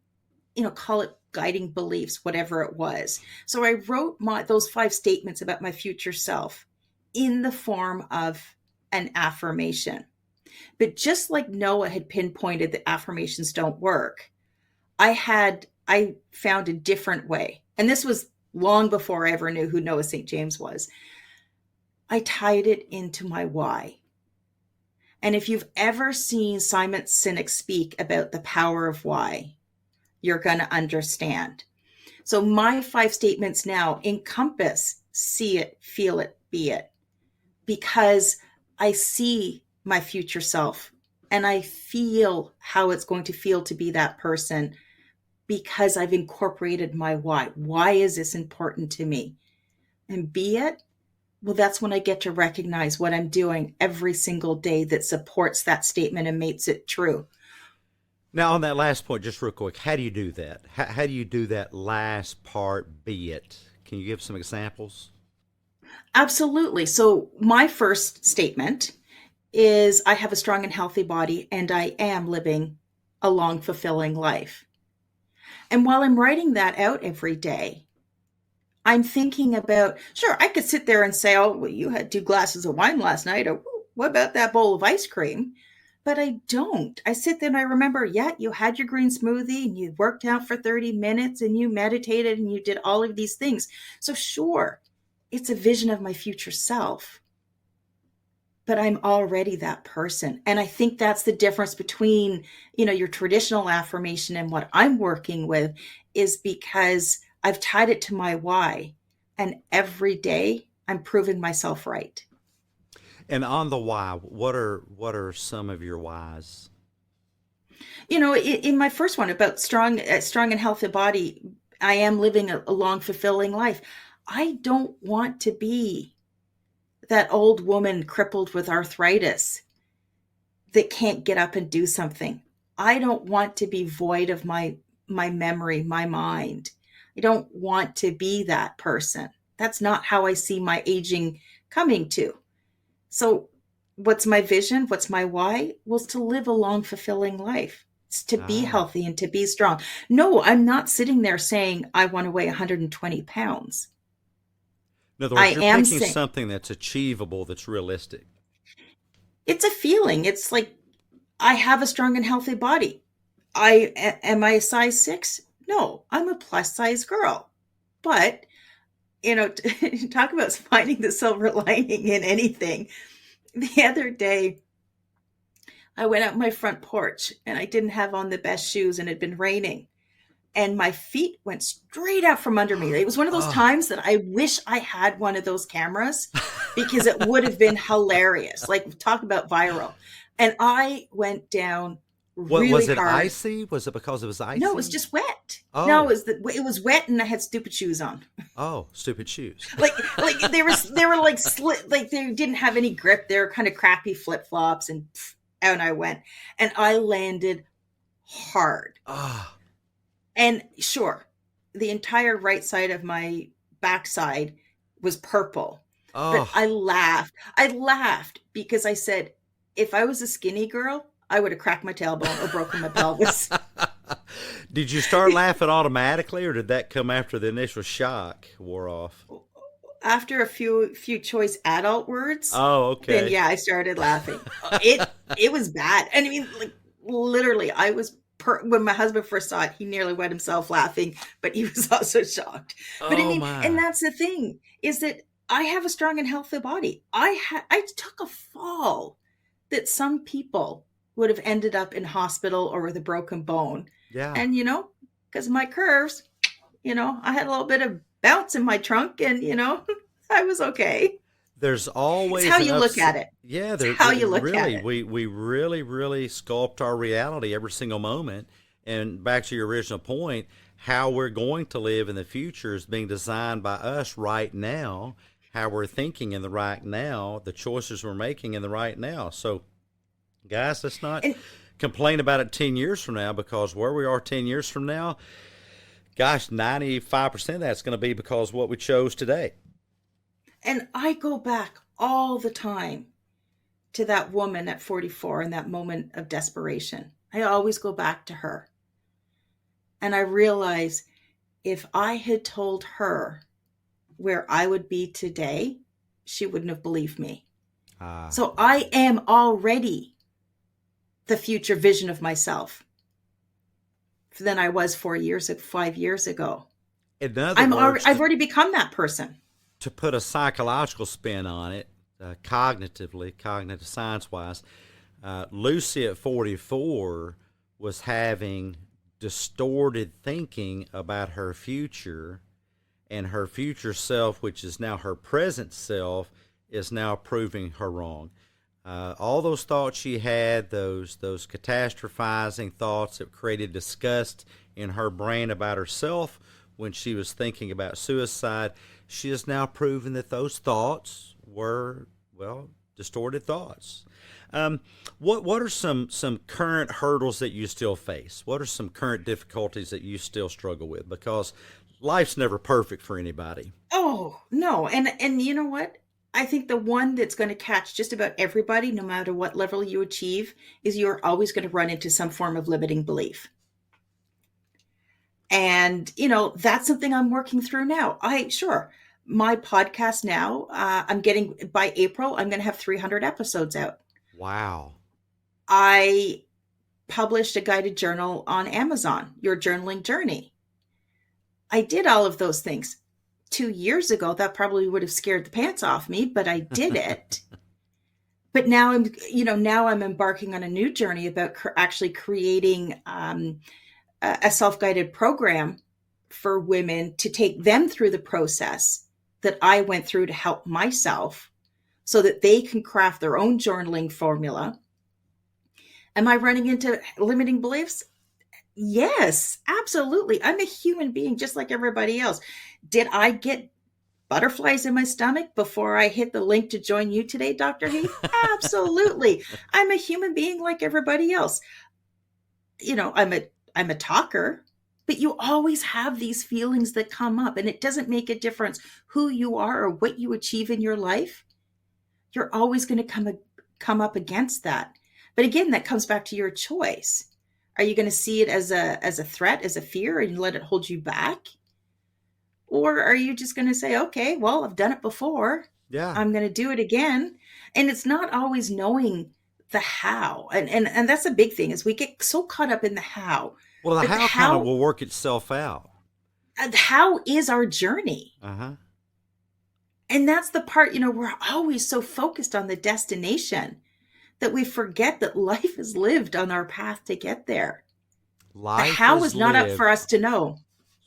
call it guiding beliefs, whatever it was. So I wrote those 5 statements about my future self in the form of an affirmation. But just like Noah had pinpointed that affirmations don't work, I found a different way. And this was long before I ever knew who Noah St. James was. I tied it into my why. And if you've ever seen Simon Sinek speak about the power of why, you're going to understand. So my 5 statements now encompass see it, feel it, be it, because I see my future self and I feel how it's going to feel to be that person because I've incorporated my why. Why is this important to me? And be it, well, that's when I get to recognize what I'm doing every single day that supports that statement and makes it true. Now, on that last point, just real quick, how do you do that? How do you do that last part, be it? Can you give some examples? Absolutely. So my first statement is I have a strong and healthy body and I am living a long, fulfilling life. And while I'm writing that out every day, I'm thinking about, sure, I could sit there and say, oh, well, you had 2 glasses of wine last night, or what about that bowl of ice cream? But I don't. I sit there and I remember, yeah, you had your green smoothie and you worked out for 30 minutes and you meditated and you did all of these things. So sure, it's a vision of my future self. but I'm already that person. And I think that's the difference between, your traditional affirmation and what I'm working with, is because I've tied it to my why. And every day I'm proving myself right. And on the why, what are some of your whys? In my first one about strong and healthy body, I am living a long, fulfilling life. I don't want to be that old woman crippled with arthritis that can't get up and do something. I don't want to be void of my memory, my mind. I don't want to be that person. That's not how I see my aging coming to. So what's my vision? What's my why? Well, it's to live a long, fulfilling life. It's to be healthy and to be strong. No, I'm not sitting there saying I want to weigh 120 pounds. In other words, you're picking something that's achievable, that's realistic. It's a feeling. It's like, I have a strong and healthy body. Am I a size 6? No, I'm a plus size girl. But, talk about finding the silver lining in anything. The other day, I went out my front porch and I didn't have on the best shoes and it had been raining. And my feet went straight out from under me. It was one of those times that I wish I had one of those cameras, because it would have been hilarious. Like, talk about viral. And I went down really was it hard. Icy? Was it because it was icy? No, it was just wet. Oh. No, it was wet and I had stupid shoes on. Oh, stupid shoes. like they were like slit, like they didn't have any grip. They were kind of crappy flip-flops, and out I went. And I landed hard. And sure, the entire right side of my backside was purple. But I laughed. I laughed because I said, if I was a skinny girl, I would have cracked my tailbone or broken my pelvis. Did you start laughing automatically, or did that come after the initial shock wore off? After a few choice adult words. Oh, okay. Then I started laughing. It was bad. And I mean, like, literally, I was when my husband first saw it, he nearly wet himself laughing, but he was also shocked. But and that's the thing, is that I have a strong and healthy body. I took a fall that some people would have ended up in hospital or with a broken bone. Yeah. And, because of my curves, I had a little bit of bounce in my trunk, and, I was okay. There's always it's how you look at it. Yeah, how you look at it. We really, really sculpt our reality every single moment. And back to your original point, how we're going to live in the future is being designed by us right now. How we're thinking in the right now, the choices we're making in the right now. So, guys, let's not complain about it 10 years from now, because where we are 10 years from now, gosh, 95% of that's going to be because of what we chose today. And I go back all the time to that woman at 44 in that moment of desperation. I always go back to her. And I realize, if I had told her where I would be today, she wouldn't have believed me. So I am already the future vision of myself than I was 5 years ago. In other words, I've already become that person. To put a psychological spin on it, cognitive science-wise, Lucy at 44 was having distorted thinking about her future, and her future self, which is now her present self, is now proving her wrong. All those thoughts she had, those catastrophizing thoughts that created disgust in her brain about herself when she was thinking about suicide, she has now proven that those thoughts were, distorted thoughts. What are some current hurdles that you still face? What are some current difficulties that you still struggle with? Because life's never perfect for anybody. Oh, no. And you know what? I think the one that's going to catch just about everybody, no matter what level you achieve, is you're always going to run into some form of limiting belief. And, that's something I'm working through now. My podcast now, by April, I'm going to have 300 episodes out. Wow. I published a guided journal on Amazon, Your Journaling Journey. I did all of those things. 2 years ago, that probably would have scared the pants off me, but I did it. But now I'm embarking on a new journey about actually creating a self-guided program for women to take them through the process that I went through to help myself so that they can craft their own journaling formula. Am I running into limiting beliefs? Yes, absolutely. I'm a human being just like everybody else. Did I get butterflies in my stomach before I hit the link to join you today, Dr. Heath? Absolutely. I'm a human being like everybody else. I'm a talker, but you always have these feelings that come up, and it doesn't make a difference who you are or what you achieve in your life. You're always going to come up against that. But again, that comes back to your choice. Are you going to see it as a threat, as a fear, and let it hold you back? Or are you just going to say, okay, well, I've done it before. Yeah. I'm going to do it again. And it's not always knowing the how. And that's a big thing, is we get so caught up in the how. Well, the But how kind of will work itself out. How is our journey? Uh-huh. And that's the part, we're always so focused on the destination that we forget that life is lived on our path to get there. The how is not up for us to know.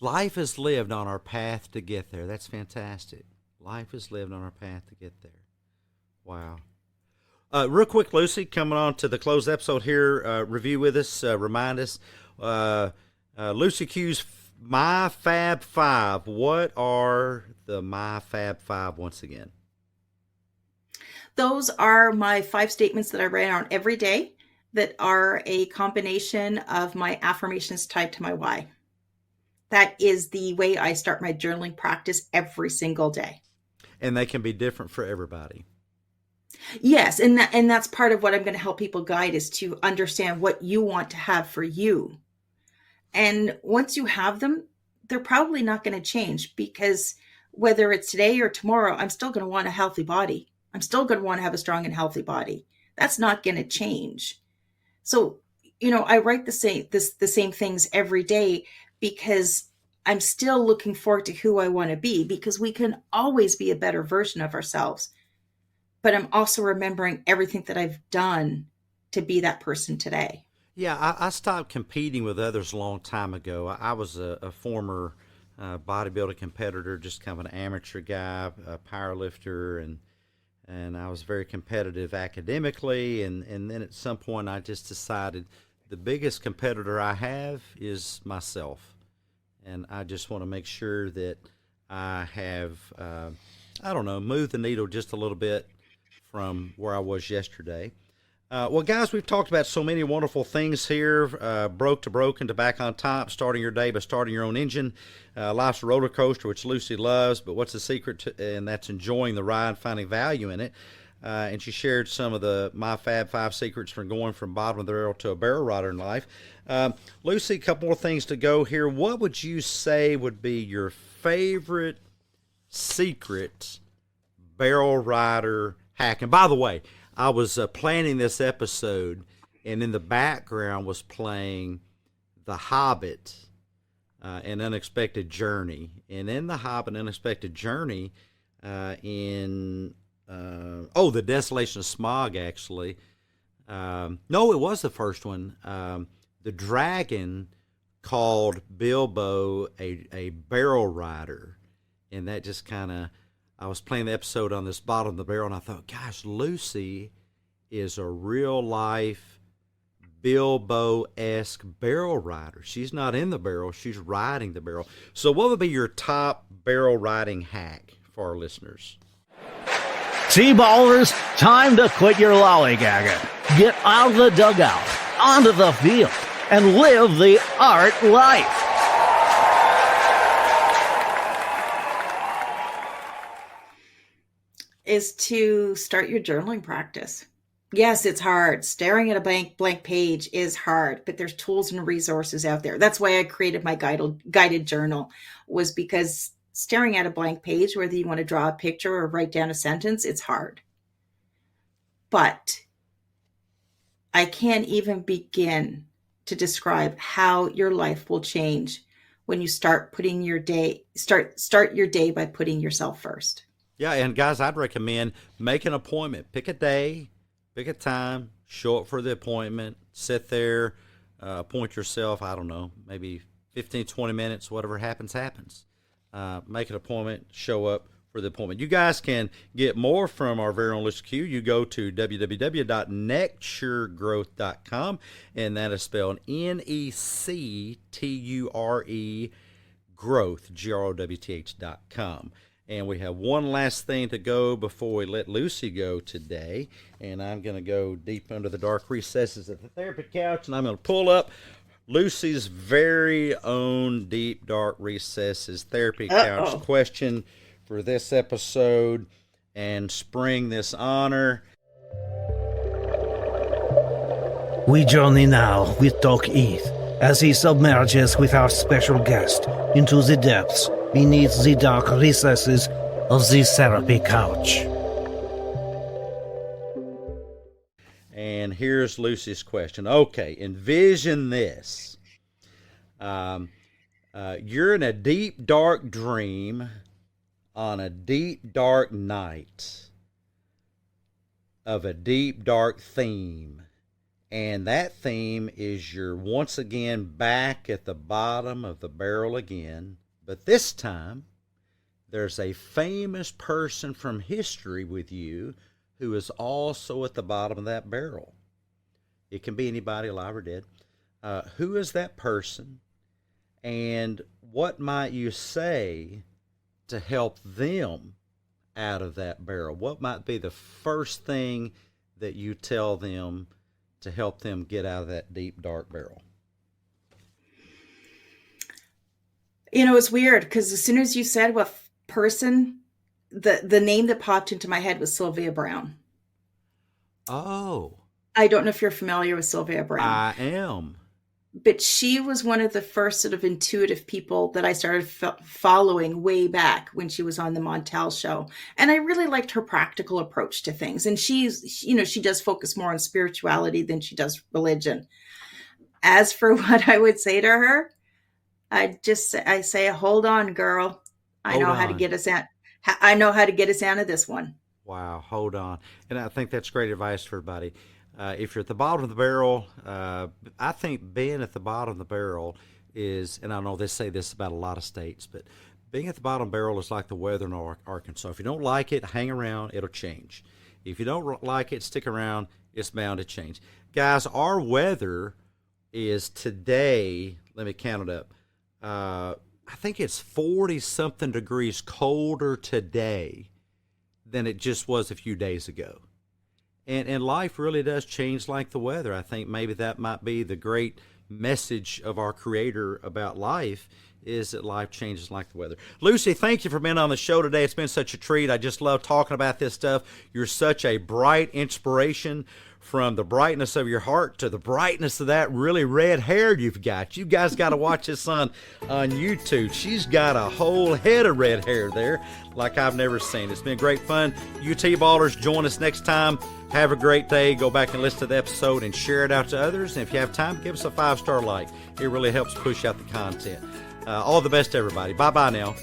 Life is lived on our path to get there. That's fantastic. Life is lived on our path to get there. Wow. Real quick, Lucy, coming on to the closed episode here, review with us, remind us, Lucy Q's My Fab Five. What are the My Fab Five once again? Those are my 5 statements that I write on every day that are a combination of my affirmations tied to my why. That is the way I start my journaling practice every single day. And they can be different for everybody. Yes, and that's part of what I'm going to help people guide, is to understand what you want to have for you. And once you have them, they're probably not going to change, because whether it's today or tomorrow, I'm still going to want a healthy body. I'm still going to want to have a strong and healthy body. That's not going to change. So, I write the same things every day, because I'm still looking forward to who I want to be, because we can always be a better version of ourselves. But I'm also remembering everything that I've done to be that person today. Yeah, I stopped competing with others a long time ago. I was a former bodybuilding competitor, just kind of an amateur guy, a power lifter, and I was very competitive academically. And then at some point I just decided the biggest competitor I have is myself. And I just want to make sure that I have, moved the needle just a little bit from where I was yesterday. Well, guys, we've talked about so many wonderful things here. Broke to broken to back on top, starting your day by starting your own engine. Life's a roller coaster, which Lucy loves, but what's the secret and that's enjoying the ride, finding value in it. And she shared some of the My Fab Five secrets for going from bottom of the barrel to a barrel rider in life. Lucy, a couple more things to go here. What would you say would be your favorite secret barrel rider hack? And by the way, I was planning this episode, and in the background was playing The Hobbit, An Unexpected Journey. And in The Hobbit, An Unexpected Journey, The Desolation of Smog, actually. No, it was the first one. The dragon called Bilbo a barrel rider. And that just kind of, I was playing the episode on this bottom of the barrel, and I thought, gosh, Lucy is a real life Bilbo-esque barrel rider. She's not in the barrel, she's riding the barrel. So what would be your top barrel riding hack for our listeners? T-ballers, time to quit your lollygagging. Get out of the dugout, onto the field, and live the art life. Is to start your journaling practice. Yes, it's hard. Staring at a blank page is hard, but there's tools and resources out there. That's why I created my guided journal, was because staring at a blank page, whether you want to draw a picture or write down a sentence, it's hard. But I can't even begin to describe how your life will change when you start putting your day, start your day by putting yourself first. Yeah, and guys, I'd recommend make an appointment. Pick a day, Pick a time, show up for the appointment, sit there, appoint yourself, I don't know, maybe 15, 20 minutes, whatever happens, happens. Make an appointment, show up for the appointment. You guys can get more from our very own Lucy Q. You go to www.necturegrowth.com, and that is spelled Necture growth, growth.com. And we have one last thing to go before we let Lucy go today. And I'm going to go deep under the dark recesses of the therapy couch, and I'm going to pull up Lucy's very own deep dark recesses therapy couch question for this episode and spring this honor. We journey now with Doc Heath as he submerges with our special guest into the depths beneath the dark recesses of the therapy couch. And here's Lucy's question. Okay, envision this. You're in a deep, dark dream on a deep, dark night of a deep, dark theme. And that theme is you're once again back at the bottom of the barrel again. But this time, there's a famous person from history with you who is also at the bottom of that barrel. It can be anybody alive or dead. Who is that person? And what might you say to help them out of that barrel? What might be the first thing that you tell them to help them get out of that deep, dark barrel? You know, it's weird because as soon as you said what person, the name that popped into my head was Sylvia Brown. Oh. I don't know if you're familiar with Sylvia Brown. I am. But she was one of the first sort of intuitive people that I started following way back when she was on the Montel show. And I really liked her practical approach to things. And she's, you know, she does focus more on spirituality than she does religion. As for what I would say to her, I say, hold on, girl. I know how to get us out. I know how to get us out of this one. Wow, hold on. And I think that's great advice for everybody. If you're at the bottom of the barrel, I think being at the bottom of the barrel is, and I know they say this about a lot of states, but being at the bottom of the barrel is like the weather in Arkansas. If you don't like it, hang around, it'll change. If you don't like it, stick around, it's bound to change. Guys, our weather is today, let me count it up, I think it's 40-something degrees colder today than it just was a few days ago. And life really does change like the weather. I think maybe that might be the great message of our Creator about life, is that life changes like the weather. Lucy, thank you for being on the show today. It's been such a treat. I just love talking about this stuff. You're such a bright inspiration, from the brightness of your heart to the brightness of that really red hair you've got. You guys got to watch this on YouTube. She's got a whole head of red hair there like I've never seen. It's been great fun. You T-ballers, join us next time. Have a great day. Go back and listen to the episode and share it out to others. And if you have time, give us a 5-star like. It really helps push out the content. All the best, everybody. Bye-bye now.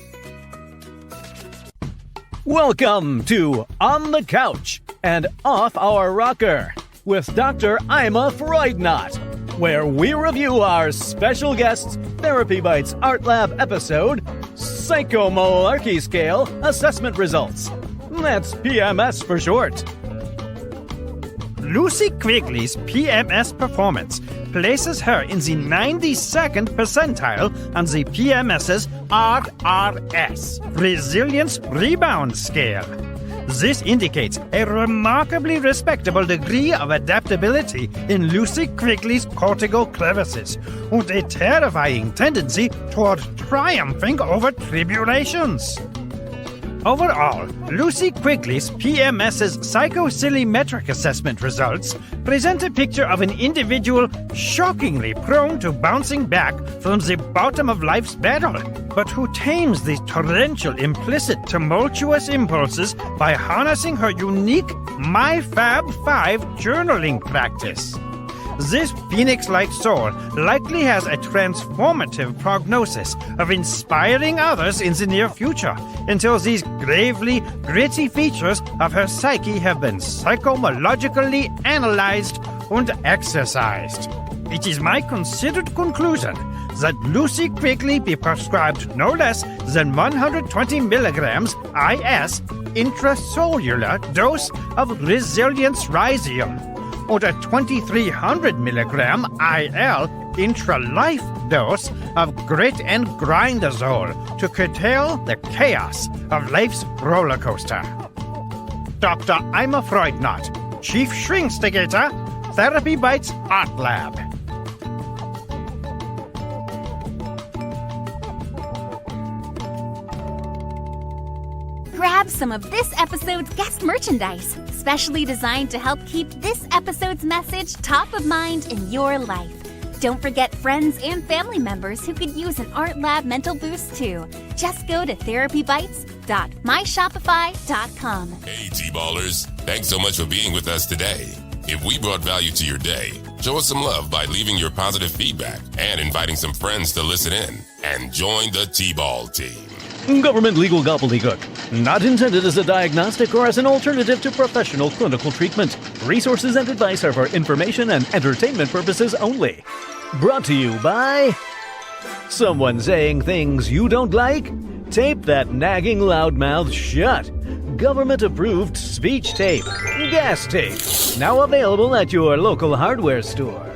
Welcome to On the Couch and Off Our Rocker with Dr. Ima Freudnot, where we review our special guest's Therapy Bites Art Lab episode, Psychomalarkey Scale Assessment Results. That's PMS for short. Lucy Quigley's PMS performance places her in the 92nd percentile on the PMS's RRS, Resilience Rebound Scale. This indicates a remarkably respectable degree of adaptability in Lucy Quigley's cortical crevices and a terrifying tendency toward triumphing over tribulations. Overall, Lucy Quigley's PMS's psychosillymetric assessment results present a picture of an individual shockingly prone to bouncing back from the bottom of life's barrel, but who tames the torrential, implicit, tumultuous impulses by harnessing her unique My Fab Five journaling practice. this phoenix-like soul likely has a transformative prognosis of inspiring others in the near future until these gravely gritty features of her psyche have been psychologically analyzed and exercised. It is my considered conclusion that Lucy Quigley be prescribed no less than 120 milligrams IS intracellular dose of Resilience Rhizium or a 2300 milligram IL intra-life dose of Grit and Grindazole to curtail the chaos of life's roller coaster. Dr. Ima Freudnot, Chief Shrinkstigator, Therapy Bites Art Lab. Grab some of this episode's guest merchandise, specially designed to help keep this episode's message top of mind in your life. Don't forget friends and family members who could use an Art Lab mental boost too. Just go to therapybites.myshopify.com. Hey, T-Ballers. Thanks so much for being with us today. If we brought value to your day, show us some love by leaving your positive feedback and inviting some friends to listen in and join the T-Ball team. Government legal gobbledygook. Not intended as a diagnostic or as an alternative to professional clinical treatment. Resources and advice are for information and entertainment purposes only. Brought to you by... Someone saying things you don't like? Tape that nagging loudmouth shut. Government-approved speech tape. Gas tape. Now available at your local hardware store.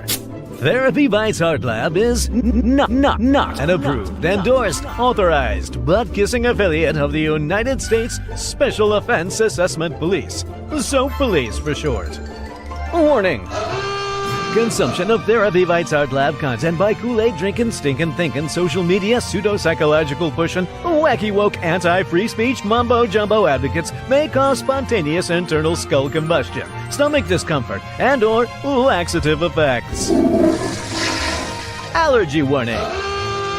Therapy Bites Art Lab is not an approved, endorsed, authorized, butt-kissing affiliate of the United States Special Offense Assessment Police. SOAP Police for short. Warning. Consumption of Therapy Bites Art Lab content by Kool-Aid drinking, stinking, thinking, social media, pseudo-psychological pushing, wacky woke, anti-free speech, mumbo-jumbo advocates may cause spontaneous internal skull combustion, stomach discomfort, and or laxative effects. Allergy warning.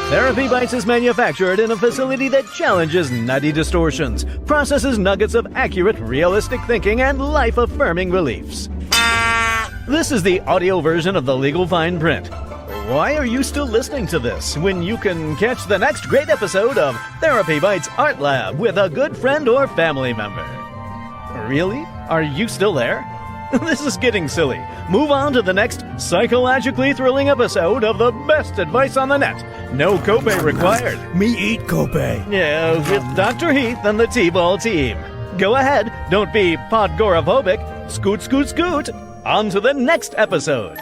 Therapy Bites is manufactured in a facility that challenges nutty distortions, processes nuggets of accurate, realistic thinking, and life-affirming beliefs. This is the audio version of the legal fine print. Why are you still listening to this when you can catch the next great episode of Therapy Bites Art Lab with a good friend or family member? Really? Are you still there? This is getting silly. Move on to the next psychologically thrilling episode of the best advice on the net. No copay required. Me eat copay. Yeah, with Dr. Heath and the T-Ball team. Go ahead, don't be podgoraphobic. Scoot, scoot, scoot. On to the next episode.